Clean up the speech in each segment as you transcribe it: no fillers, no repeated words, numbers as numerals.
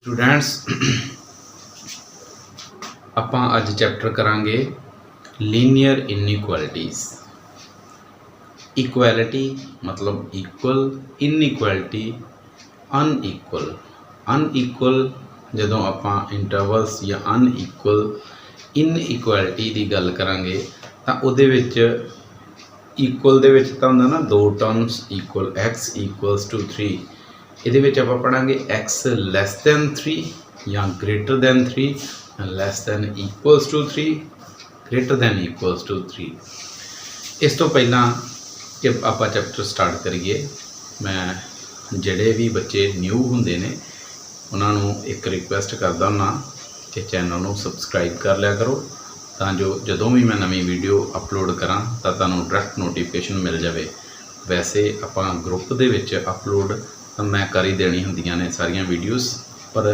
Students ਆਪਾਂ ਅੱਜ ਚੈप्टर करांगे लीनियर इनइक्वालिटीज़। इक्वैलिटी मतलब इक्वल, इनइक्वैलिटी अनइक्वल। अनइक्वल जदों आपां इंटरवल्स या अनइक्वल इनइक्वैलिटी की गल करांगे तां उहदे विच इक्वल दे विच तां हुंदा ना दो terms equal x equals to 3। ਇਹਦੇ ਵਿੱਚ ਆਪਾਂ ਪੜਾਂਗੇ x ਲੈਸ ਦੈਨ 3 ਜਾਂ greater than 3, less than equals to 3, greater than equals to 3। ਇਸ ਤੋਂ ਪਹਿਲਾਂ ਕਿ ਆਪਾਂ ਚੈਪਟਰ ਸਟਾਰਟ ਕਰੀਏ, ਮੈਂ ਜਿਹੜੇ ਵੀ ਬੱਚੇ ਨਿਊ ਹੁੰਦੇ ਨੇ ਉਹਨਾਂ ਨੂੰ ਇੱਕ ਰਿਕੁਐਸਟ ਕਰਦਾ ਹੁੰਦਾ ਕਿ ਚੈਨਲ ਨੂੰ ਸਬਸਕ੍ਰਾਈਬ ਕਰ ਲਿਆ ਕਰੋ ਤਾਂ ਜੋ ਜਦੋਂ ਵੀ ਮੈਂ ਨਵੀਂ ਵੀਡੀਓ ਅਪਲੋਡ ਕਰਾਂ ਤਾਂ ਤੁਹਾਨੂੰ ਡਾਇਰੈਕਟ ਨੋਟੀਫਿਕੇਸ਼ਨ ਮਿਲ ਜਾਵੇ। ਵੈਸੇ ਆਪਾਂ ਗਰੁੱਪ ਦੇ ਵਿੱਚ ਅਪਲੋਡ मैं कर ही देनी होंदियां ने सारियां वीडियोज़, पर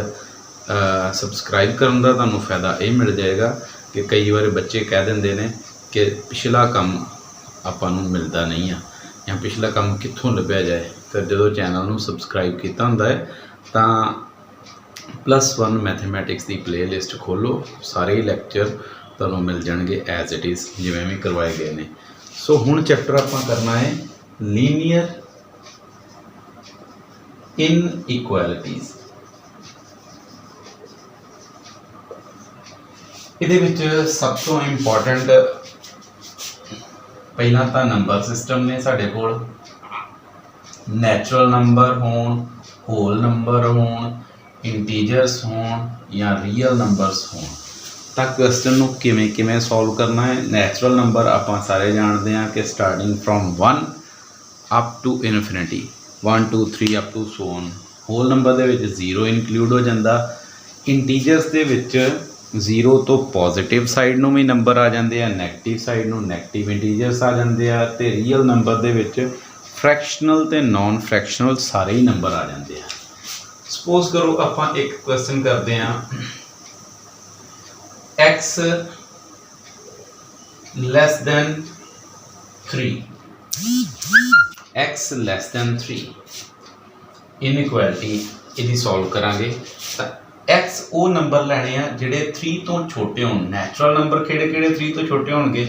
सबसक्राइब करने का तुहानूं फ़ायदा ये मिल जाएगा कि कई बार बच्चे कह देंदे ने कि पिछला काम आपां नूं मिलता नहीं है या पिछला काम कित्थों लभ्या जाए। तो जो चैनल नूं सबसक्राइब किया हुंदा है तां +1 मैथमैटिक्स की प्ले लिस्ट खोलो, सारे लैक्चर तुहानूं मिल जाएंगे एज इट इज़ जिवें भी करवाए गए हैं। सो हुण चैप्टर आपां करना है लीनियर इनइक्वैलिटीज़। इहदे विच सब तो इंपॉर्टेंट पहला तो नंबर सिस्टम ने साडे कोल, नैचुरल नंबर होण, होल नंबर होण, इंटीजर्स होण या रियल नंबरस होण तां क्वेश्चन नूं किवें किवें सॉल्व करना है। नैचुरल नंबर आपां सारे जानते हैं कि starting from 1 up to infinity, 1 2 3 up to so on. Whole number दे विच 0 इनकलूड हो जाता। इंटीजर्स दे विच 0 तो पॉजिटिव साइड नूं भी नंबर आ जाते हैं, नैगेटिव साइड नूं नैगेटिव इंटीजर्स आ जाते हैं, तो रियल नंबर दे विच फ्रैक्शनल ते नॉन फ्रैक्शनल सारे ही नंबर आ जाते हैं। सपोज करो आपां एक क्वेश्चन करते हैं, x less than 3, x less than 3 inequality इहदी सॉल्व करांगे। तो x वो नंबर लैने आ जिहड़े 3 तो छोटे होण। नैचुरल नंबर किहड़े किहड़े 3 तो छोटे होणगे,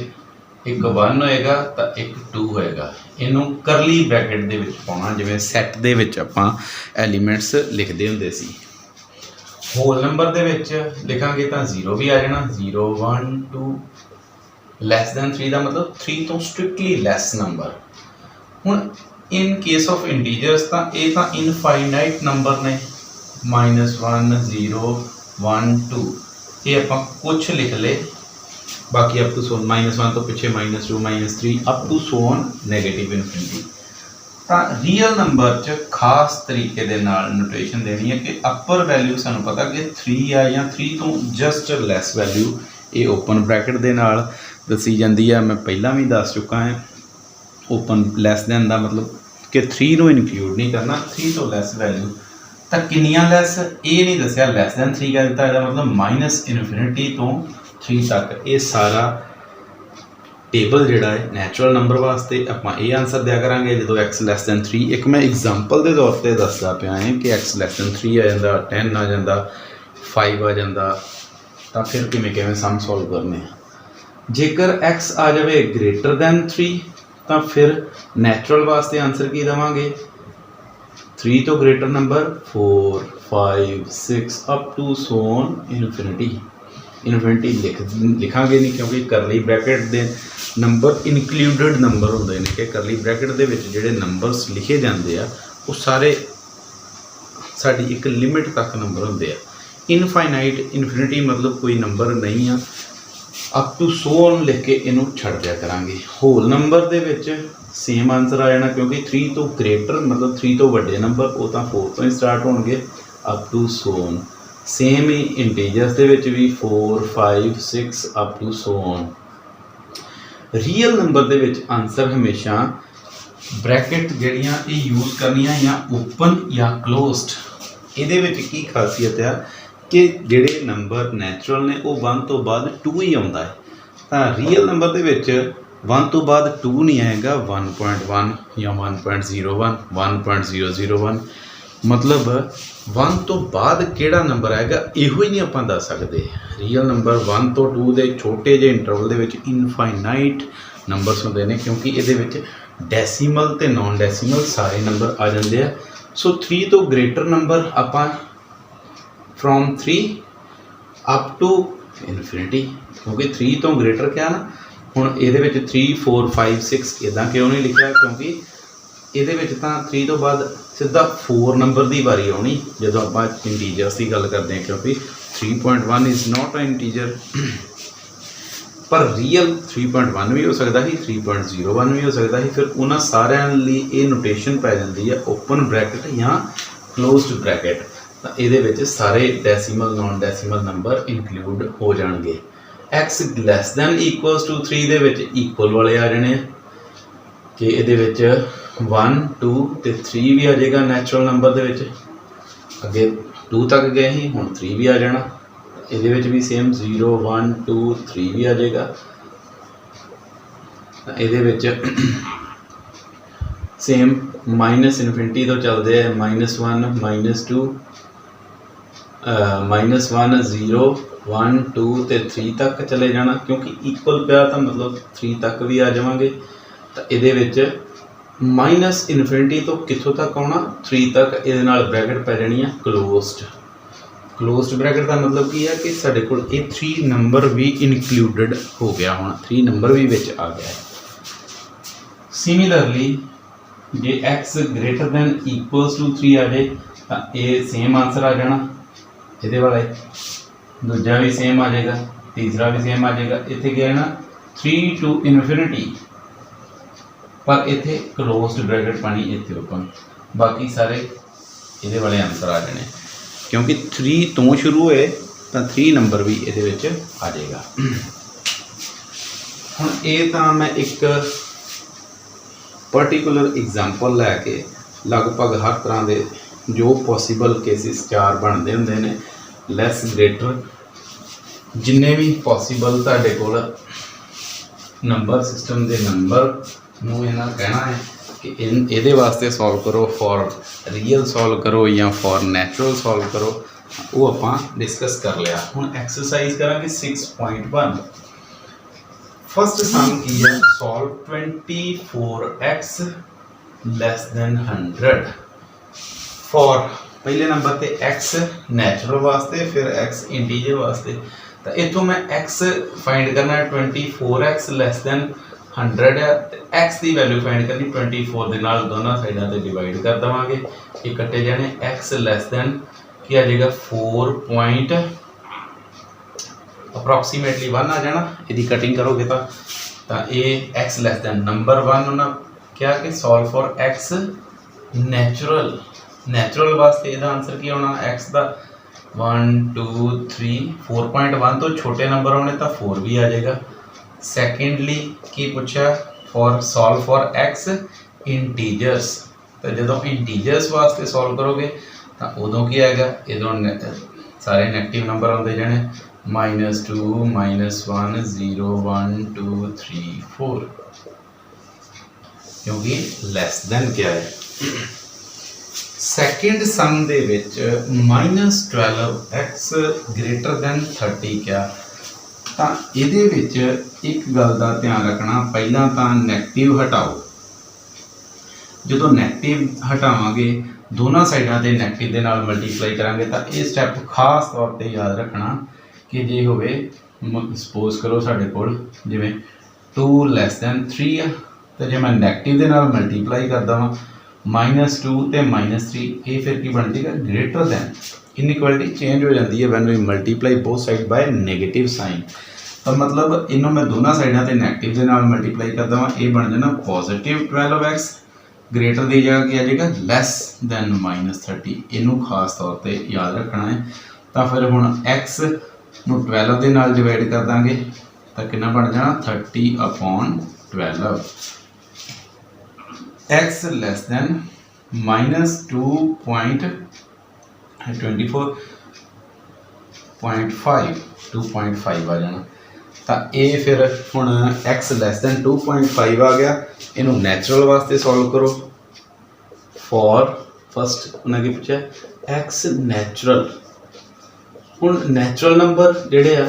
एक 1 होएगा तो एक 2 होएगा। इनू करली ब्रैकेट दे विच पाउणा, जिवें सैट दे विच आपां एलीमेंट्स लिखदे हुंदे सी। होल नंबर दे विच लिखांगे तो 0 भी आ जाना, 0 1 2। लैस दैन 3 का मतलब 3 तो स्ट्रिक्टली लैस नंबर। हुण इन केस ऑफ इंटीजर्स तो ये तो इनफाइनाइट नंबर ने, -1 0 1 2, ये आप कुछ लिख ले, बाकी अप टू सो -1 तो पिछे -2 -3 up to so on negative infinity. तो रियल नंबर च खास तरीके दे नाल नोटेशन देनी है कि अपर वैल्यू सानू पता कि 3 है या 3 तो जस्ट लैस वैल्यू ये ओपन ब्रैकेट दे नाल दसी जाती है। मैं पहला भी दस चुका है, ओपन लैस दैन का मतलब कि 3 नूं इनकलूड नहीं करना, 3 तो लैस वैल्यू तो किनियां लैस ये नहीं दसिया, लैस दैन 3 का दिता है मतलब -इनफिनिटी तो 3 तक। ये सारा टेबल जिहड़ा है नैचुरल नंबर वास्ते आपां ये आंसर दिया करांगे जो x लैस दैन 3। एक मैं एग्जाम्पल के तौर पर दसदा पिया है कि x लैस दैन 3 आ जाता, 10 आ जाता, 5 आ जाता, तो फिर किवें किवें सम सॉल्व करने। जेकर x आ जाए ग्रेटर दैन 3 तो फिर नैचुरल वास्ते आंसर की देवांगे 3 तो greater number 4 5 6 up to so on infinity. Infinity लिखांगे नहीं क्योंकि करली ब्रैकेट दे नंबर इनकलूडिड नंबर होंदे ने कि करली ब्रैकेट दे विच जिहड़े नंबर्स लिखे जाते हैं वो सारे साडी एक लिमिट तक नंबर होंदे आ। इनफाइनाइट इनफिनिटी मतलब कोई नंबर नहीं है, अप टू सो ऑन लिख के इनू छड़ दिया करांगे। होल नंबर दे विच सेम आंसर आ जाना क्योंकि 3 तो ग्रेटर मतलब 3 तो वड्डे नंबर वो तो 4 तो ही स्टार्ट होणगे up to so on. Same ही इंटीजर्स दे विच भी 4 5 6 up to so on. Real number दे विच आंसर हमेशा ब्रैकेट जिहड़ियां ये यूज़ करनियां या ओपन या क्लोज्ड। इहदे विच की खासियत है कि जिहड़े नंबर नैचुरल ने वो 1 तो बाद 2 ही आता है, तो रियल नंबर दे विच 1 तो बाद 2 नहीं आएगा, 1.1 या 1.01 1.001 मतलब 1 ਤੋਂ ਬਾਅਦ ਕਿਹੜਾ ਨੰਬਰ ਆਏਗਾ ਇਹੋ ਹੀ ਨਹੀਂ ਆਪਾਂ ਦੱਸ ਸਕਦੇ। ਰੀਅਲ ਨੰਬਰ 1 ਤੋਂ 2 ਦੇ ਛੋਟੇ ਜਿਹੇ ਇੰਟਰਵਲ ਦੇ ਵਿੱਚ ਇਨਫਾਈਨਾਈਟ ਨੰਬਰਸ ਹੁੰਦੇ ਨੇ, ਕਿਉਂਕਿ ਇਹਦੇ ਵਿੱਚ ਡੈਸੀਮਲ ਤੇ ਨਾਨ ਡੈਸੀਮਲ ਸਾਰੇ ਨੰਬਰ ਆ ਜਾਂਦੇ ਆ। ਸੋ 3 ਤੋਂ ਗ੍ਰੇਟਰ ਨੰਬਰ ਆਪਾਂ ਫਰੋਮ 3 ਅਪ ਟੂ ਇਨਫਿਨਿਟੀ, ਕਿਉਂਕਿ 3 ਤੋਂ ਗ੍ਰੇਟਰ ਕਿਹਾ ਨਾ। ਹੁਣ ਇਹਦੇ ਵਿੱਚ 3 4 5 6 ਇੱਦਾਂ ਕਿਉਂ ਨਹੀਂ ਲਿਖਿਆ, ਕਿਉਂਕਿ ਇਹਦੇ ਵਿੱਚ ਤਾਂ 3 ਤੋਂ ਬਾਅਦ ਸਿੱਧਾ 4 ਨੰਬਰ ਦੀ ਵਾਰੀ ਆਉਣੀ ਜਦੋਂ ਆਪਾਂ ਇੰਟੀਜਰਸ ਦੀ ਗੱਲ ਕਰਦੇ ਹਾਂ, ਕਿਉਂਕਿ 3.1 ਇਜ਼ ਨਾਟ ਅ ਇੰਟੀਜਰ। ਪਰ ਰੀਅਲ 3.1 ਵੀ ਹੋ ਸਕਦਾ ਸੀ, 3.01 ਵੀ ਹੋ ਸਕਦਾ ਸੀ। ਫਿਰ ਉਹਨਾਂ ਸਾਰਿਆਂ ਲਈ ਇਹ ਨੋਟੇਸ਼ਨ ਪੈ ਜਾਂਦੀ ਹੈ ਓਪਨ ਬ੍ਰੈਕਟ ਜਾਂ ਕਲੋਜ਼ਡ ਬ੍ਰੈਕਟ। ਤਾਂ ਇਹਦੇ ਵਿੱਚ ਸਾਰੇ decimal non decimal number include ਹੋ ਜਾਣਗੇ। x less than equals to 3 ਦੇ ਵਿੱਚ ਇਕੁਅਲ ਵਾਲੇ ਆ ਜਾਣੇ ਆ ਕਿ ਇਹਦੇ ਵਿੱਚ 1 2 ਤੇ 3 ਵੀ ਆ ਜਾਏਗਾ ਨੈਚੁਰਲ ਨੰਬਰ ਦੇ ਵਿੱਚ। ਅੱਗੇ 2 ਤੱਕ ਗਏ ਸੀ, ਹੁਣ 3 ਵੀ ਆ ਜਾਣਾ। ਇਹਦੇ ਵਿੱਚ ਵੀ ਸੇਮ 0 1 2 3 ਵੀ ਆ ਜਾਏਗਾ। ਇਹਦੇ ਵਿੱਚ ਸੇਮ ਮਾਈਨਸ ਇਨਫਿਨਿਟੀ ਤੋਂ ਚੱਲਦੇ ਆ, -1 -2 -1 0 1 2 ਤੇ 3 ਤੱਕ ਚਲੇ ਜਾਣਾ, ਕਿਉਂਕਿ ਇਕੁਅਲ ਪਿਆ ਤਾਂ ਮਤਲਬ 3 ਤੱਕ ਵੀ ਆ ਜਾਵਾਂਗੇ। ਤਾਂ ਇਹਦੇ ਵਿੱਚ ਮਾਈਨਸ ਇਨਫਿਨਿਟੀ ਤੋਂ ਕਿੱਥੋਂ ਤੱਕ ਆਉਣਾ 3 ਤੱਕ, ਇਹਦੇ ਨਾਲ ਬ੍ਰੈਕਟ ਪੈ ਜਾਣੀ ਆ ਕਲੋਜ਼ਡ। ਕਲੋਜ਼ਡ ਬ੍ਰੈਕਟ ਦਾ ਮਤਲਬ ਕੀ ਹੈ ਕਿ ਸਾਡੇ ਕੋਲ ਇਹ 3 ਨੰਬਰ ਵੀ ਇਨਕਲੂਡਡ ਹੋ ਗਿਆ, ਹੁਣ 3 ਨੰਬਰ ਵੀ ਵਿੱਚ ਆ ਗਿਆ। ਸਿਮਿਲਰਲੀ ਜੇ x greater than equals to 3 ਆ ਜਾਏ ਤਾਂ ਇਹ ਸੇਮ ਆਨਸਰ ਆ ਜਾਣਾ ਇਹਦੇ ਵਾਲਾ, ਦੂਜਾ ਵੀ ਸੇਮ ਆ ਜਾਏਗਾ, ਤੀਸਰਾ ਵੀ ਸੇਮ ਆ ਜਾਏਗਾ। ਇੱਥੇ ਕੀ ਆਣਾ 3 ਟੂ ਇਨਫਿਨਿਟੀ, ਪਰ ਇੱਥੇ ਕਲੋਜ਼ਡ ਬ੍ਰੈਕਟ ਪਾਣੀ ਇੱਥੇ ਓਪਨ, ਬਾਕੀ ਸਾਰੇ ਇਹਦੇ ਵਾਲੇ ਆਨਸਰ ਆ ਜਾਣੇ, ਕਿਉਂਕਿ 3 ਤੋਂ ਸ਼ੁਰੂ ਹੋਏ ਤਾਂ 3 ਨੰਬਰ ਵੀ ਇਹਦੇ ਵਿੱਚ ਆ ਜਾਏਗਾ। ਹੁਣ ਇਹ ਤਾਂ ਮੈਂ ਇੱਕ ਪਰਟੀਕੂਲਰ ਐਗਜ਼ਾਮਪਲ ਲੈ ਕੇ ਲਗਭਗ ਹਰ ਤਰ੍ਹਾਂ ਦੇ ਜੋ ਪੋਸੀਬਲ ਕੇਸਿਸ 4 ਬਣਦੇ ਹੁੰਦੇ ਨੇ, ਲੈਸ ਗ੍ਰੇਟਰ ਜਿੰਨੇ ਵੀ ਪੋਸੀਬਲ ਤੁਹਾਡੇ ਕੋਲ ਨੰਬਰ ਸਿਸਟਮ ਦੇ ਨੰਬਰ ਨੂੰ ਇਹਨਾਂ ਕਹਿਣਾ ਹੈ ਕਿ ਇਹਦੇ ਵਾਸਤੇ ਸੋਲਵ ਕਰੋ, ਫॉर ਰੀਅਲ ਸੋਲਵ ਕਰੋ ਜਾਂ ਫॉर ਨੈਚੁਰਲ ਸੋਲਵ ਕਰੋ, ਉਹ ਆਪਾਂ ਡਿਸਕਸ ਕਰ ਲਿਆ। ਹੁਣ ਐਕਸਰਸਾਈਜ਼ ਕਰਾਂਗੇ 6.1। ਫਸਟ ਸਮ ਕੀ ਹੈ, solve 24x less than 100 for ਪਹਿਲੇ ਨੰਬਰ ਤੇ x ਨੈਚੁਰਲ ਵਾਸਤੇ, ਫਿਰ x ਇੰਟੀਜਰ ਵਾਸਤੇ। ਤਾਂ ਇੱਥੋਂ ਮੈਂ x ਫਾਈਂਡ ਕਰਨਾ ਹੈ 24x ਲੈਸ ਦੈਨ 100 ਹੈ, ਤੇ x ਦੀ ਵੈਲਿਊ ਫਾਈਂਡ ਕਰਨੀ 24 ਦੇ ਨਾਲ ਦੋਨਾਂ ਸਾਈਡਾਂ ਤੇ ਡਿਵਾਈਡ ਕਰ ਦੇਵਾਂਗੇ, ਇਹ ਕੱਟੇ ਜਾਣੇ। x ਲੈਸ ਦੈਨ ਕੀ ਆ ਜਾਏਗਾ 4 ਅਪਰੋਕਸੀਮੇਟਲੀ 1 ਆ ਜਾਣਾ, ਇਹਦੀ ਕਟਿੰਗ ਕਰੋਗੇ ਤਾਂ ਇਹ x ਲੈਸ ਦੈਨ ਨੰਬਰ 1 ਉਹਨਾਂ ਕਿਹਾ ਕਿ solve for x natural. Natural ਵਾਸਤੇ ਇਹਦਾ ਆਨਸਰ ਕੀ ਆਉਣਾ x ਦਾ 1 2 3 4.1 ਤੋਂ ਛੋਟੇ ਨੰਬਰ ਆਉਣੇ ਤਾਂ 4 ਵੀ ਆ ਜਾਏਗਾ। ਸੈਕੰਡਲੀ ਕੀ ਪੁੱਛਿਆ, for solve for x integers, ਤਾਂ ਜਦੋਂ ਇੰਟੀਜਰਸ ਵਾਸਤੇ ਸੋਲਵ ਕਰੋਗੇ ਤਾਂ ਉਦੋਂ ਕੀ ਆਏਗਾ, ਇਦੋਂ ਸਾਰੇ ਨੈਗੇਟਿਵ ਨੰਬਰ ਆਉਂਦੇ ਜਾਣੇ, -2 -1 0 1 2 3 4, ਕਿਉਂਕਿ ਲੈਸ ਦੈਨ ਕਿਹਾ ਹੈ। ਸੈਕਿੰਡ ਸਮ ਦੇ ਵਿੱਚ -12x ਗ੍ਰੇਟਰ ਦੈਨ 30 ਕਿਹਾ, ਤਾਂ ਇਹਦੇ ਵਿੱਚ ਇੱਕ ਗੱਲ ਦਾ ਧਿਆਨ ਰੱਖਣਾ, ਪਹਿਲਾਂ ਤਾਂ ਨੈਗੇਟਿਵ ਹਟਾਓ। ਜਦੋਂ ਨੈਗੇਟਿਵ ਹਟਾਵਾਂਗੇ ਦੋਨਾਂ ਸਾਈਡਾਂ ਤੇ ਨੈਗੇਟਿਵ ਦੇ ਨਾਲ ਮਲਟੀਪਲਾਈ ਕਰਾਂਗੇ ਤਾਂ ਇਹ ਸਟੈਪ ਖਾਸ ਤੌਰ ਤੇ ਯਾਦ ਰੱਖਣਾ ਕਿ ਜੇ ਹੋਵੇ ਸਪੋਜ਼ ਕਰੋ ਸਾਡੇ ਕੋਲ ਜਿਵੇਂ 2 ਲੈਸ ਦੈਨ 3 ਆ, ਤਾਂ ਜੇ ਮੈਂ ਨੈਗੇਟਿਵ ਦੇ ਨਾਲ ਮਲਟੀਪਲਾਈ ਕਰਦਾ ਵਾਂ -2 ਤੇ -3, ਇਹ ਫਿਰ ਕੀ ਬਣ ਜਾਏਗਾ ਗ੍ਰੇਟਰ ਦੈਨ। ਇਨਇਕੁਐਲਿਟੀ ਚੇਂਜ ਹੋ ਜਾਂਦੀ ਹੈ when we multiply both side by negative sign. ਤਾਂ ਮਤਲਬ ਇਹਨੂੰ ਮੈਂ ਦੋਨਾਂ ਸਾਈਡਾਂ ਤੇ ਨੈਗੇਟਿਵ ਦੇ ਨਾਲ ਮਲਟੀਪਲਾਈ ਕਰਦਾ ਵਾਂ, ਇਹ ਬਣ ਜਾਣਾ +12x ਗ੍ਰੇਟਰ ਦੀ ਜਗ੍ਹਾ ਕੀ ਆ ਜਾਏਗਾ ਲੈਸ ਦੈਨ -30। ਇਹਨੂੰ ਖਾਸ ਤੌਰ ਤੇ ਯਾਦ ਰੱਖਣਾ ਹੈ। ਤਾਂ ਫਿਰ ਹੁਣ x ਨੂੰ 12 ਦੇ ਨਾਲ ਡਿਵਾਈਡ ਕਰ ਦਾਂਗੇ ਤਾਂ ਕਿੰਨਾ ਬਣ ਜਾਣਾ 30/12। x ਲੈਸ ਦੈਨ -2.5 ਆ ਜਾਣਾ। ਤਾਂ ਇਹ ਫਿਰ ਹੁਣ x ਲੈਸ ਦੈਨ 2.5 ਆ ਗਿਆ, ਇਹਨੂੰ ਨੈਚੁਰਲ ਵਾਸਤੇ ਸੋਲਵ ਕਰੋ। ਫॉर फस्ट उन्हें की पूछा एक्स नैचुरल। हुण नैचुरल नंबर जिहड़े आ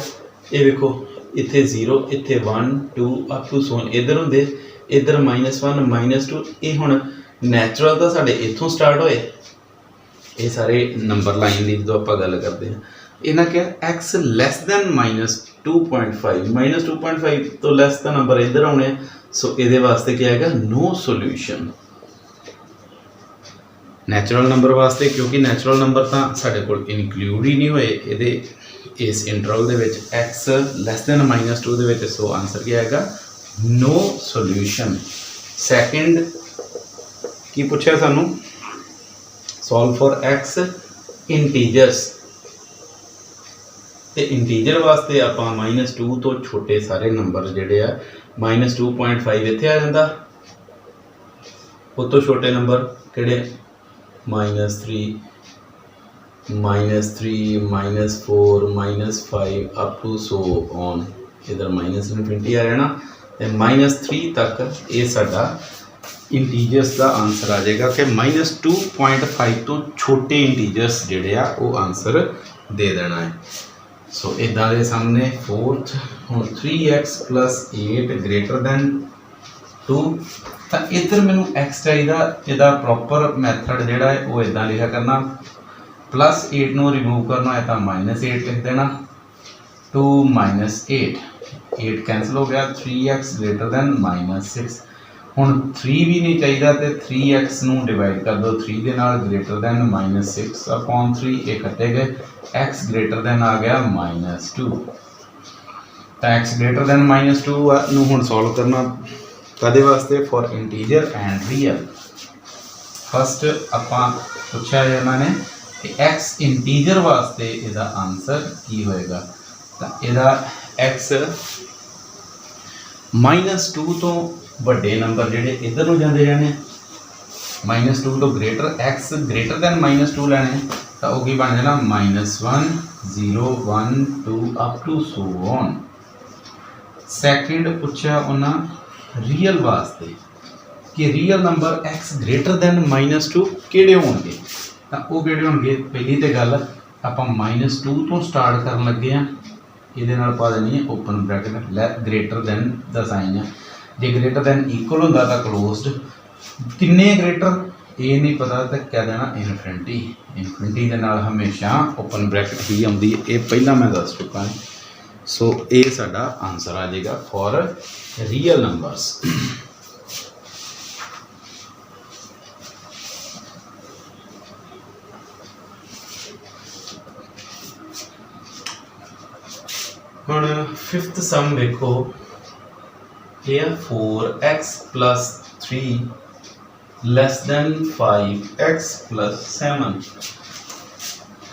ये देखो इत्थे 0 इत्थे 1 2 अप टू सो इधर होंदे, इधर -1 -2। ये हुण नैचुरल तो साडे इत्थों स्टार्ट होए, ये सारे नंबर लाइन की जो आप गल करते हैं इन्हें क्या एक्स लैस दैन -2.5 -2.5 तो लैस दा नंबर इधर आने। सो ये वास्ते क्या है नो सोल्यूशन नैचुरल नंबर वास्ते, क्योंकि नैचुरल नंबर तो साढ़े को इनकलूड ही नहीं होए ये इस इंटरवल दे विच एक्स लैस दैन -2 दे विच। सो आंसर क्या है नो सोल्यूशन। सैकेंड की पूछा सानू सॉल्व फॉर एक्स इंटीजर्स, तो इंटीजर वास्ते आप -2 तो छोटे सारे नंबर जोड़े आ -2.5 इत्थे आ जाता, उस तो छोटे नंबर किहड़े -3 -4 -5 अप टू सो ऑन, इधर -इनफिनिटी आ जाना, -3 तक ये साडा इंटीजर्स का आंसर आ जाएगा कि -2.5 तो छोटे इंटीजर्स जोड़े आ वो आंसर दे देना है। सो इदा के सामने फोर्थ हूँ 3x + 8 ग्रेटर दैन 2, तो इधर मैनू एक्स चाहिए, इसका प्रॉपर मैथड जोड़ा है वो इदा लिखा करना, +8 नू रिमूव करना है तो -8 लिख देना, 2 -8 8 कैंसल हो गया, 3x ग्रेटर दैन -6। हुण 3 भी नहीं चाहिए तो 3x नू डिवाइड कर दो 3 के नाल, ग्रेटर दैन -6/3 ये कटे गए, x ग्रेटर दैन आ गया -2। तो x ग्रेटर दैन -2 नू हुण सॉल्व करना कदे वास्ते for integer and real. First आपां पूछा है उन्होंने कि x इंटीजर वास्ते इसका आंसर की होएगा, तो इसका x -2 तो बड़े नंबर जोड़े इधर को जाते रहने, -2 तो ग्रेटर एक्स ग्रेटर दैन -2 लैने, तो वो बन जाना -1 0 1 2 up to so on. Second पूछा उन्हें रियल वास्ते कि real number x greater than -2 किहड़े होणगे, तो वो किहड़े होणगे। पहली तो गल आप -2 तो स्टार्ट कर लगे हैं, ये पा देनी है ओपन ब्रैकेट ग्रेटर दैन दा साइन है, जे ग्रेटर दैन इक्वल होंदा तो क्लोज्ड, किन्ने ग्रेटर ये नहीं पता तो क्या देना इनफिनिटी, इनफिनिटी के नाल हमेशा ओपन ब्रैकेट ही आती है, ये पहला मैं दस चुका है। सो ये साडा आंसर आ जाएगा फॉर रियल नंबरस। हुण फिफ्थ सम देखो, ये 4x + 3 less than 5x + 7।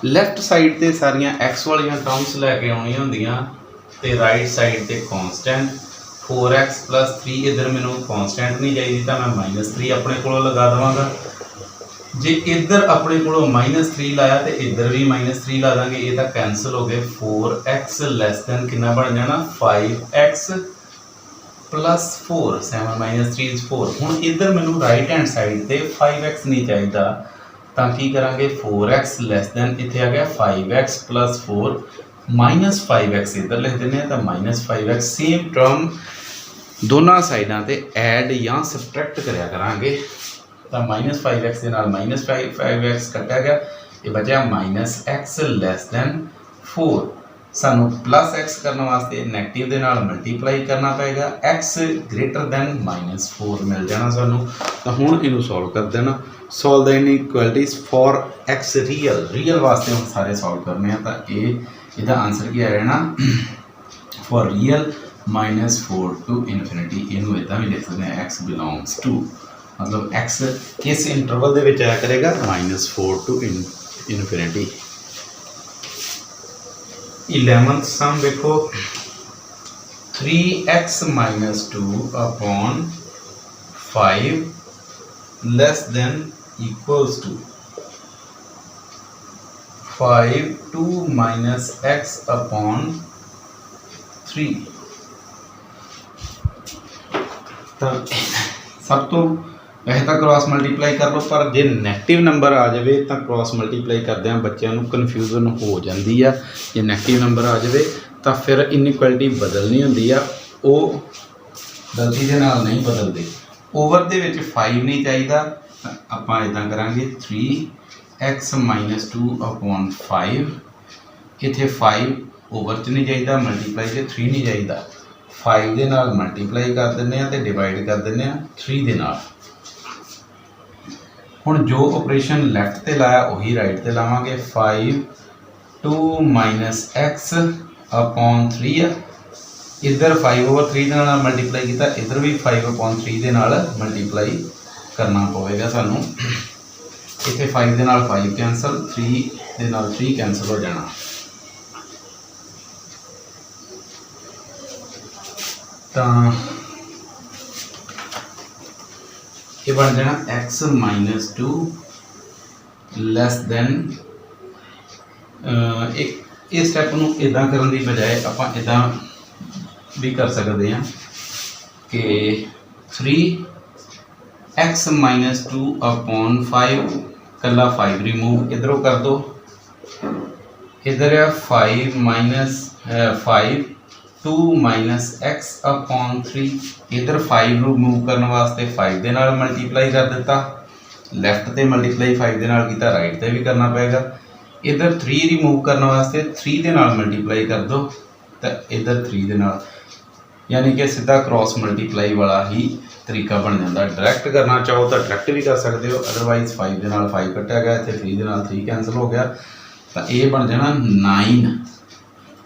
Left side ते सारियां x वालियां टर्म्स लैके आउणियां हुंदियां ते राइट साइड ते कॉन्स्टेंट। 4x + 3 इधर मैनू कॉन्स्टेंट नहीं चाहिए तो मैं -3 अपने को लगा देवांगा, जे इधर अपने को -3 लाया तो इधर भी -3 ला देंगे, ये तो कैंसल हो गए। 4x लैस दैन कितना बन जाना 5x + 4 7 - 3 = 4। हुण इधर मैनू राइट हैंड साइड ते 5x नहीं चाहिए तो की करांगे 4x लैस दैन इत्थे आ गया 5x + 4 -5x इधर लिख देने तो -5x। सेम टर्म दोनों साइडों ते ऐड या सबट्रैक्ट कराया करांगे, तो -5x के नाल -5x कटा गया, ये बचा -x लैस दैन 4। सानू +x करने वास्ते नैगेटिव के नाल मल्टीप्लाई करना पेगा, x ग्रेटर दैन -4 मिल जाना सानू। तो हुण इनू सॉल्व कर देना, solve the inequalities for x real, real वास्ते हम सारे सॉल्व करने हैं, तो ये इसका आंसर क्या है ना फॉर रियल -4 to इनफिनिटी। इनू इदा भी लिख सकते हैं x बिलोंग्स टू, मतलब x किस इंटरवल दे विच आया करेगा -4 to इनफिनिटी। 11th सम देखो, 3x - 2/5 less than equals to 5 2 - x/3। तो सब तो वैसे तो क्रॉस मल्टीप्लाई कर लो, पर जे नैगेटिव नंबर आ जाए तो क्रॉस मल्टीप्लाई करदे बच्चों को कन्फ्यूजन हो जाती है। जे नैगेटिव नंबर आ जाए तो फिर इनइक्वलिटी बदलनी होंदी है, वो गलती के नाल नहीं बदलते। ओवर दे विच 5 नहीं चाहिए, आपां इदां करांगे 3x - 2/5। इत्थे 5 ओवर च नहीं चाहिए, मल्टीप्लाई से 3 नहीं चाहिए, 5 दे नाल मल्टीप्लाई कर दिंदे आ ते डिवाइड कर दिंदे आ 3 दे नाल। हुण जो ऑपरेशन लैफ्ट ते लाया उही राइट ते लावांगे। 5 2 - x/3 है, इधर 5/3 दे नाल मल्टीप्लाई किया, इधर भी 5/3 दे नाल मल्टीप्लाई करना पवेगा सानू। इत्थे 5 दे नाल 5 कैंसल, 3 दे नाल 3 कैंसल हो जाना। तो ये बन जाना x - 2 लैस दैन एक इस स्टैप नूं इदां करन दी बजाय आपां इदां भी कर सकते हैं कि 3x - 2/5 कला 5 रिमूव इधरों कर दो, इधर है 5 2 - x/3, इधर 5 रिमूव करने वास्ते 5 दे नाल मल्टीप्लाई कर दिता, लैफ्ट ते मल्टीप्लाई 5 दे नाल कीता, राइट ते भी करना पेगा। इधर 3 रिमूव करने वास्ते 3 दे नाल मल्टीप्लाई कर दो, तो इधर 3 दे नाल, यानी कि सीधा क्रॉस मल्टीप्लाई वाला ही तरीका बन जाता। डायरैक्ट करना चाहो तो डायरैक्ट भी कर सकते हो, अदरवाइज 5 दे नाल 5 कट्टिया गया, इतने 3 दे नाल 3 कैंसल हो गया, तो ये बन जाना 9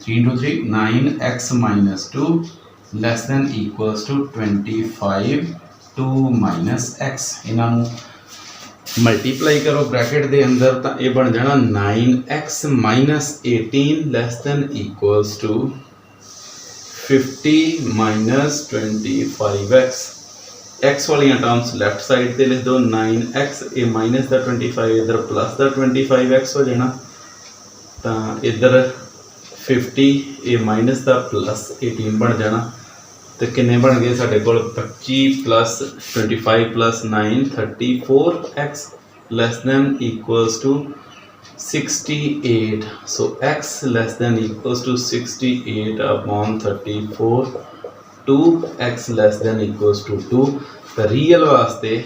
3 × 3 9x - 2 less than equals to 25 2 - x। इन्हों मल्टीप्लाई करो ब्रैकेट के अंदर, तो ये बन जाना 9x - 18 less than equals to 50 - 25x। x वाली टर्म्स लैफ्ट साइड पे लिख दो, 9x ए माइनस का 25, इधर प्लस का 25x हो जाना, तो इधर 50 ए माइनस का प्लस 18 बन जाना। तो किन्ने बन गए साढ़े कोल 25 + 25 + 9 34x less than equals to 68। So x less than equals to 68/34, 2x less than equals to 2। तो रियल वास्ते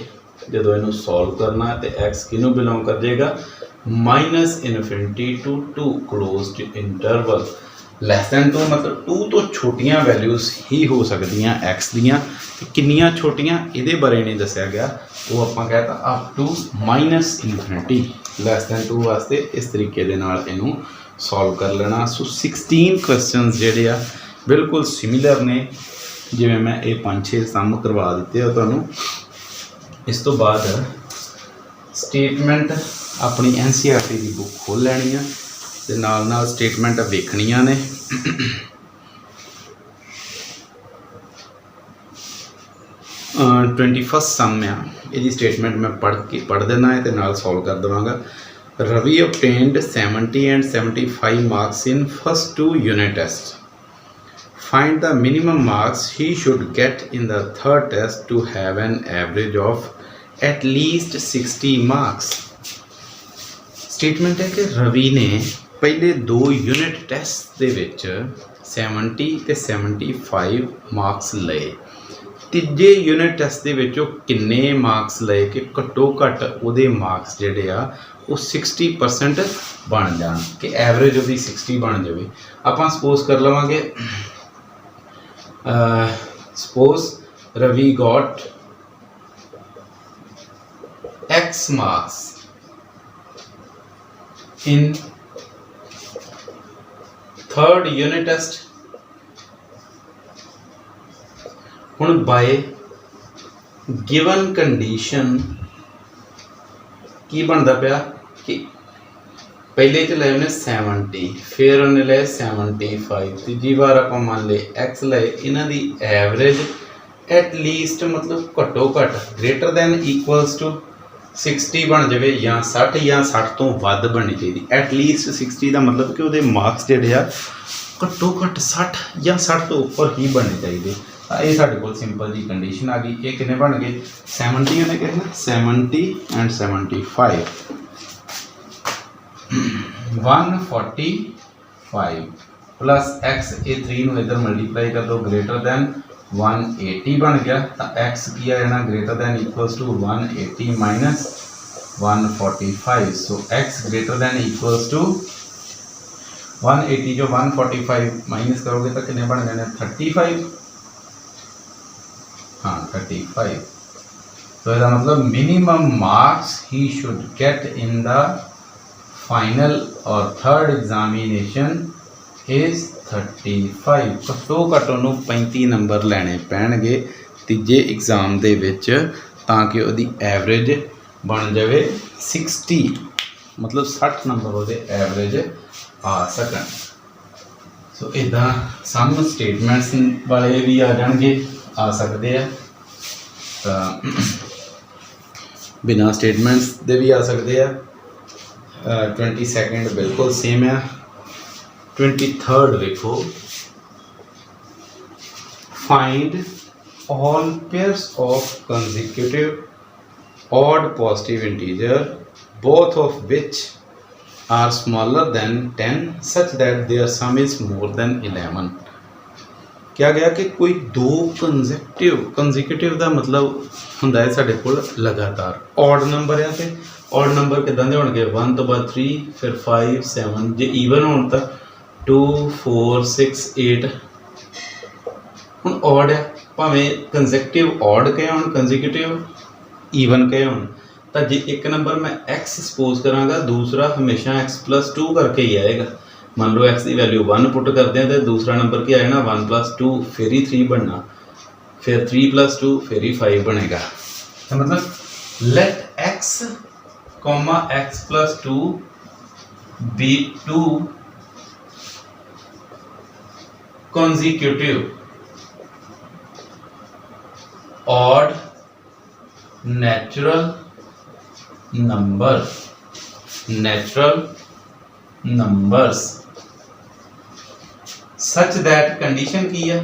जो इनू सॉल्व करना है तो x किनू बिलोंग कर जाएगा -∞ to 2 closed interval. Less than 2 मतलब 2 तो छोटियां वैल्यूज़ ही हो सकती x दियाँ, किन्नियां छोटियां ये बारे नहीं दसिया गया, वो आप कहता अप टू -∞। लैस दैन 2 वास्ते इस तरीके दे नाल इनू सॉल्व कर लेना। सो 16 क्वेश्चनस जिहड़े आ बिल्कुल सिमिलर ने, जिवें मैं ये 5-6 सम करवा दिते हो तुहानूं। इस तो बाद स्टेटमेंट अपनी NCERT की बुक खोल लैनी है ते नाल नाल स्टेटमेंट वेखणियां ने। 21st सम आ, ये स्टेटमेंट मैं पढ़ देना है तो नाल सॉल्व कर देवांगा। Ravi obtained 70 and 75 marks in first 2 unit tests. Find the minimum marks he should get in the third test to have an average of at least 60 marks. Statement है कि रवि ने पहले 2 यूनिट टेस्ट दे विच 70 ते 75 मार्क्स लए, तीजे unit test दे विच किन्ने marks लए कि घट्टो घट्ट उहदे मार्क्स जिहड़े आ वो 60% बन जाण, कि एवरेज उहदी 60 बन जाए। आपां सपोज कर लवांगे, suppose Ravi got x marks in third unit test। हुण बाय गिवन कंडीशन की बनता पाया कि पहले च लाए उन्हें 70, फिर उन्हें लाए 75, तीजी बार आप मान ले x लाए, इन्हां दी एवरेज एटलीस्ट मतलब घट्टो घट ग्रेटर दैन इक्वल्स टू 60 बन जाए, या 60 या 60 तो वध बननी चाहिए। एटलीस्ट 60 का मतलब कि वो मार्क्स जोड़े आ घट्टो घट 60 या 60 तो उपर ही बनने चाहिए। ये साढ़े को सिंपल जी कंडीशन आ गई। ये कितने बन गए 70 ने कहना 70 एंड 75 145 प्लस एक्स ये 3 नूं इधर मल्टीप्लाई कर दो ग्रेटर दैन 180 बन गया। तो एक्स की आ जाना greater than equals to 180 minus 145। So x greater than equals to 180 जो 145 माइनस करोगे तो कितने बन जाने 35। हाँ 35। तो इसका मतलब minimum marks he should get in the final और थर्ड एग्जामिनेशन इज 35। घट्टो घट्ट उन्होंने 35 नंबर लैने पैणगे तीजे एग्जाम दे विच ताकि उहदी एवरेज बन जाए 60, मतलब 60 नंबर उहदे एवरेज आ सकन। सो इदा सम स्टेटमेंट्स वाले भी आ जाएंगे आ सकते हैं, बिना स्टेटमेंट्स दे भी आ सकते हैं। 22 बिल्कुल सेम है। 23 देखो find all pairs of consecutive odd positive integer both of which are smaller than 10 such that their sum is more than 11। क्या गया कि कोई दो कंसेक्यूटिव का मतलब हुंदा है साडे कोल लगातार ऑड नंबर है। तो ऑड नंबर किदां दे होणगे 1 तो बाद 3 फिर 5 7 जे ईवन होण तां 2 4 6 8। हुण ऑड है भावें कंसेक्यूटिव ऑड कहे होण कंसेक्यूटिव ईवन कहे होण तो जे एक नंबर मैं एक्स सपोज करांगा दूसरा हमेशा x+2 करके ही आएगा। मान लो x की वैल्यू 1 पुट करते हैं तो दूसरा नंबर क्या आएगा 1+2 फिर ही 3 बनना, फिर 3+2 फिर ही 5 बनेगा। तो मतलब late x, x+2 be 2 consecutive odd natural numbers such that condition की है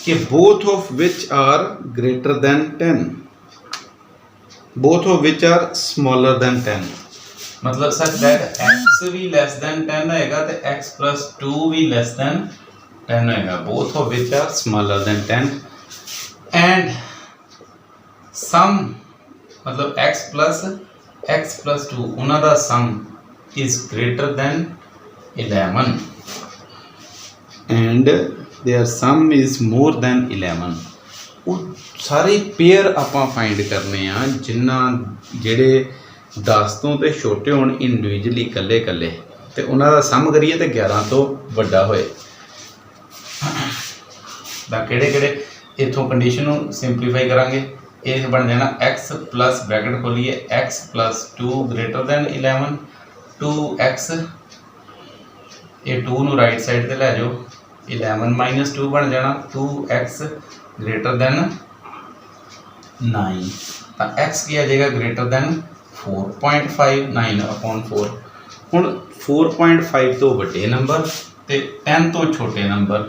कि both of which are greater than 10, both of which are smaller than 10। मतलब such that x भी less than 10 होएगा तो x+2 भी less than 10 होएगा, both of which are smaller than 10 and सम मतलब x+2 उन्हां दा sum is greater than 11 and their sum is more than 11। वो सारे पेयर आपां फाइंड करने आ जिन्ना जेड़े 10 तो ते छोटे होण इंडिविजुअली कल्ले कल्ले ते उन्हां दा सम करिए ते 11 तो वड्डा होए दा केड़े केड़े इथों कंडीशन नूं सिंपलीफाई करांगे। ये बन जाना x प्लस ब्रैकेट खोलिए x+2 ग्रेटर दैन 11 2x ये 2 नू राइट साइड ते लै जाओ 11 माइनस 2 बन जाना 2x ग्रेटर दैन 9। तो x की आ जाएगा ग्रेटर दैन 4.5 9/4। हुण 4.5 तो वड्डे नंबर ते 10 तो छोटे नंबर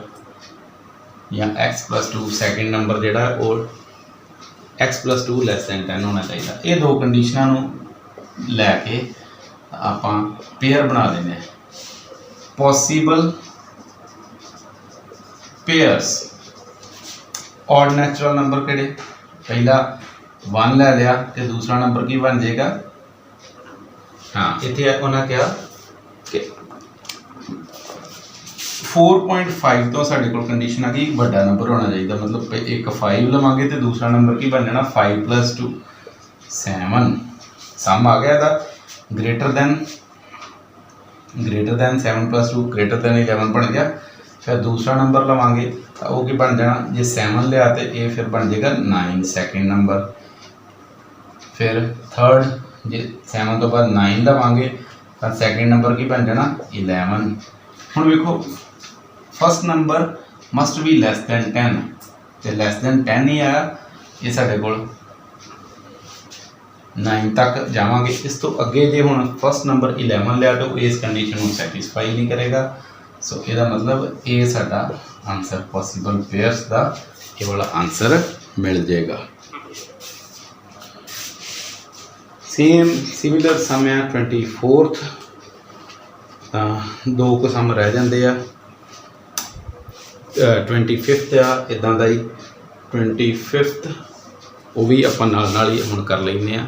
या x+2 सैकेंड नंबर जिहड़ा वो x+2 लैस दैन 10 होना चाहिए। ये दो कंडीशनों लैके आपां पेयर बना देने possible pairs odd natural number केड़े पहला 1 लै लिया तो दूसरा नंबर की बन जाएगा। हाँ इत्थे उन्हें क्या कि 4.5 तो साढ़े को कंडीशन आ गई बड़ा नंबर होना चाहिए, मतलब एक 5 लवांगे तो दूसरा नंबर की बन जाना 5+2 7 सम आ गया था ग्रेटर दैन 7+2 ग्रेटर दैन 11 बन गया। फिर दूसरा नंबर लवांगे तो वो की बन जाना जे 7 लिया तो ये फिर बन जाएगा 9 सैकेंड नंबर। फिर थर्ड जे 7 तो बाद 9 लवांगे तो सैकेंड नंबर की बन जाना 11। हुण वेखो first number must be less than 10 तो लैस दैन 10 ही आया ये साढ़े को 9 तक जावांगे। इस तो अगे जे हुण फर्स्ट नंबर 11 लिया तो इस कंडीशन को सैटिस्फाई नहीं करेगा। सो इसका मतलब ये साडा आंसर पॉसिबल पेयर्स का ये वाला आंसर मिल जाएगा। सेम सिमिलर सम है 24th, दो कुछ सम रह जाते हैं। 25th आ इदा का ही 25th वो भी आप नाल ही हुण कर लेंगे।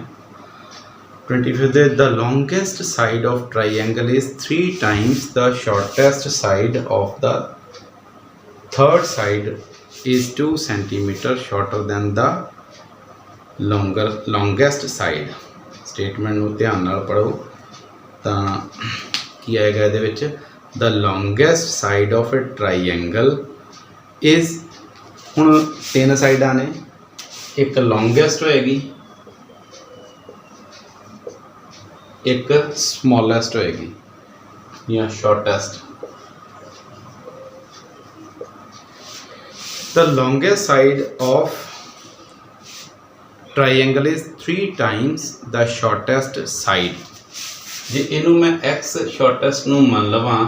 25th the longest side of triangle is 3 times the shortest side of the third side is 2 centimeter shorter than the longest side. Statement नूं ध्यान नाल पढ़ो तो की आएगा ये विच, the longest side of a triangle is, हुण 3 साइडां ने, एक लॉन्गेस्ट होएगी, एक स्मॉलेस्ट होएगी या shortest. The longest side of triangle is 3 times the shortest side. जे इनू मैं एक्स शॉर्टेस्ट नू मान लवां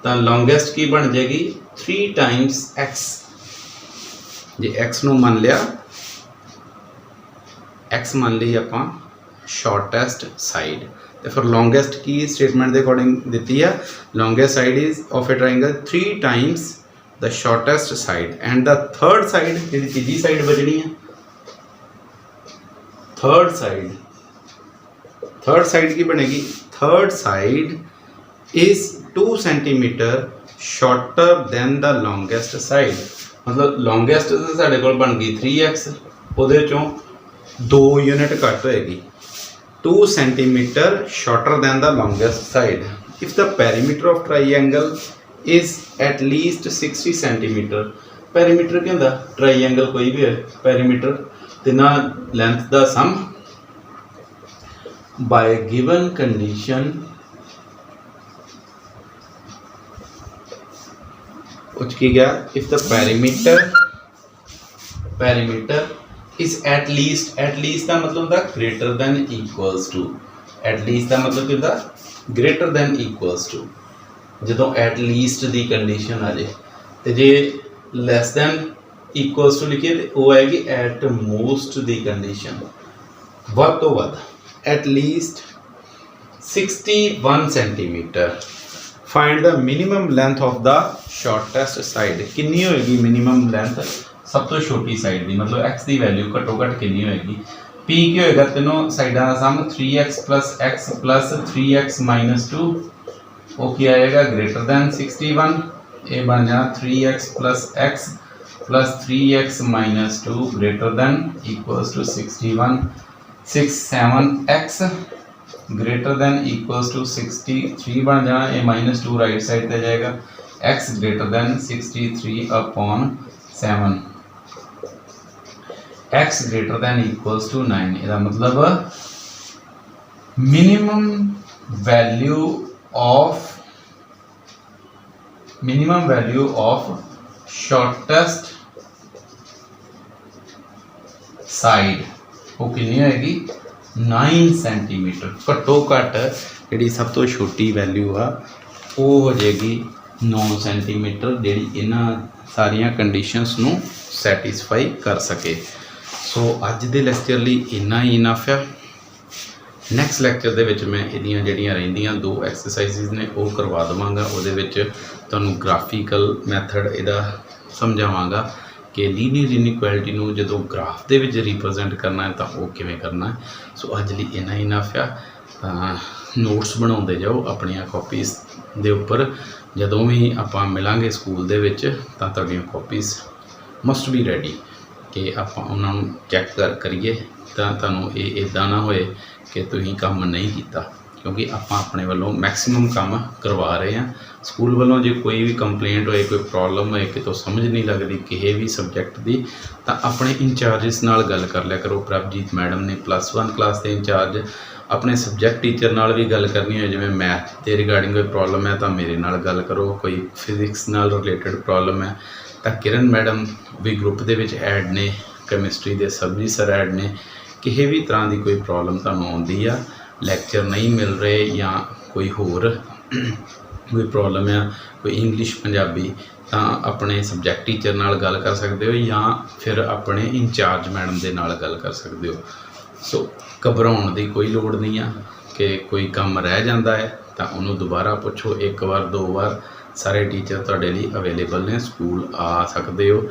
तो लॉन्गेस्ट की बन जाएगी 3 times एक्स। जे एक्स नू मान लिया, एक्स मान ली आपां शॉर्टेस्ट साइड, तो फिर लॉन्गेस्ट की स्टेटमेंट के अकॉर्डिंग दी है, longest side is of a triangle 3 times the shortest side and the third side, जी तीजी साइड बजनी है, थर्ड साइड की बनेगी, third side is 2 centimeter shorter than the longest side. मतलब लॉन्गेस्ट साढ़े कोल बन गई 3x, उहदे चों 2 यूनिट घट होएगी, 2 centimeter shorter than the longest side. If the perimeter of triangle is at least 60 centimeter, perimeter क्या होता? Triangle कोई भी है, perimeter तिना length का sum by given condition उसकी क्या? If the perimeter is at least का मतलब होता greater than equals to, at least का मतलब क्या होता greater than equals to। जो at least दी कंडीशन आ जाए तो जे less than equals to लिखिए तो वो आएगी at most दी कंडीशन, वध तो वध at least 61 centimeter। Find the minimum length of the shortest side. कितनी होएगी मिनिमम लेंथ सब तो छोटी साइड की, मतलब x की वैल्यू घट्टो घट कितनी होएगी। p की होएगा तीनों साइडा का सम 3x plus x plus 3x minus 2, वो क्या आएगा ग्रेटर दैन 61, ये बन जाना 3x plus x plus 3x minus 2 greater than equals to 61, 67x greater than equals to 63 बन जाना, ये माइनस 2 राइट साइड पे जाएगा, x greater than 63 upon 7, x greater than equals to 9। इसका मतलब minimum value of shortest side वो कितनी होएगी 9 सेंटीमीटर। घट्टो घट जी सब तो छोटी वैल्यू आ वो हो जाएगी 9 सेंटीमीटर, जी इन्हां सारिया कंडीशनस नू सैटिस्फाई कर सके। सो अज दे लैक्चर लई इन्ना ही इनफ है। नैक्सट लैक्चर दे विच मैं इहदियां जिहड़ियां रहिंदियां 2 एक्सरसाइजिज ने वो करवा देवांगा, उहदे विच तुहानूं ग्राफिकल मैथड इहदा समझावांगा कि लीनियर इनइक्वैलिटी नूं जदों ग्राफ दे विच रिप्रजेंट करना है तो वो किवें करना है। सो अज लई इन्ना ही इनफ है। नोट्स बनाउंदे जाओ अपनियां कॉपीज़ दे उपर, जदों भी आपां मिलांगे स्कूल दे विच तां तुहाडीआं कॉपीज़ मस्ट बी रैडी कि आपां उन्हां नूं चैक करिए तां तुहानूं इह इदां ना होए कि तुसीं काम नहीं कीता, क्योंकि आपां अपने वालों मैक्सीमम काम करवा रहे हैं। स्कूल वालों जो कोई भी कंप्लेंट होए, कोई प्रॉब्लम होए कि तो समझ नहीं लगती किसी भी सबजैक्ट की, तो अपने इंचार्जिस नाल गल कर लिया करो। प्रभजीत मैडम ने +1 क्लास के इंचार्ज, अपने सबजैक्ट टीचर नाल भी गल करनी हो, जिवें मैथ के रिगार्डिंग कोई प्रॉब्लम है तो मेरे नाल गल करो, कोई फिजिक्स नाल रिलेटेड प्रॉब्लम है तो किरण मैडम भी ग्रुप दे विच ऐड ने, कैमिस्ट्री के सरजी सर ऐड ने। किसी भी तरह की कोई प्रॉब्लम तुहानूं आउंदी आ, लैक्चर नहीं मिल रहे या कोई होर ਕੋਈ ਪ੍ਰੋਬਲਮ ਆ, ਕੋਈ ਇੰਗਲਿਸ਼ ਪੰਜਾਬੀ, ਤਾਂ ਆਪਣੇ ਸਬਜੈਕਟ ਟੀਚਰ ਨਾਲ ਗੱਲ ਕਰ ਸਕਦੇ ਹੋ ਜਾਂ ਫਿਰ ਆਪਣੇ ਇੰਚਾਰਜ ਮੈਡਮ ਦੇ ਨਾਲ ਗੱਲ ਕਰ ਸਕਦੇ ਹੋ। ਸੋ ਘਬਰਾਉਣ ਦੀ ਕੋਈ ਲੋੜ ਨਹੀਂ ਆ ਕਿ ਕੋਈ ਕੰਮ ਰਹਿ ਜਾਂਦਾ ਹੈ ਤਾਂ ਉਹਨੂੰ ਦੁਬਾਰਾ ਪੁੱਛੋ, 1 ਵਾਰ 2 ਵਾਰ, ਸਾਰੇ ਟੀਚਰ ਤੁਹਾਡੇ ਲਈ ਅਵੇਲੇਬਲ ਨੇ। ਸਕੂਲ ਆ ਸਕਦੇ ਹੋ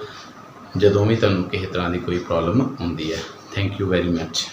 ਜਦੋਂ ਵੀ ਤੁਹਾਨੂੰ ਕਿਸੇ ਤਰ੍ਹਾਂ ਦੀ ਕੋਈ ਪ੍ਰੋਬਲਮ ਹੁੰਦੀ ਹੈ। Thank you very much.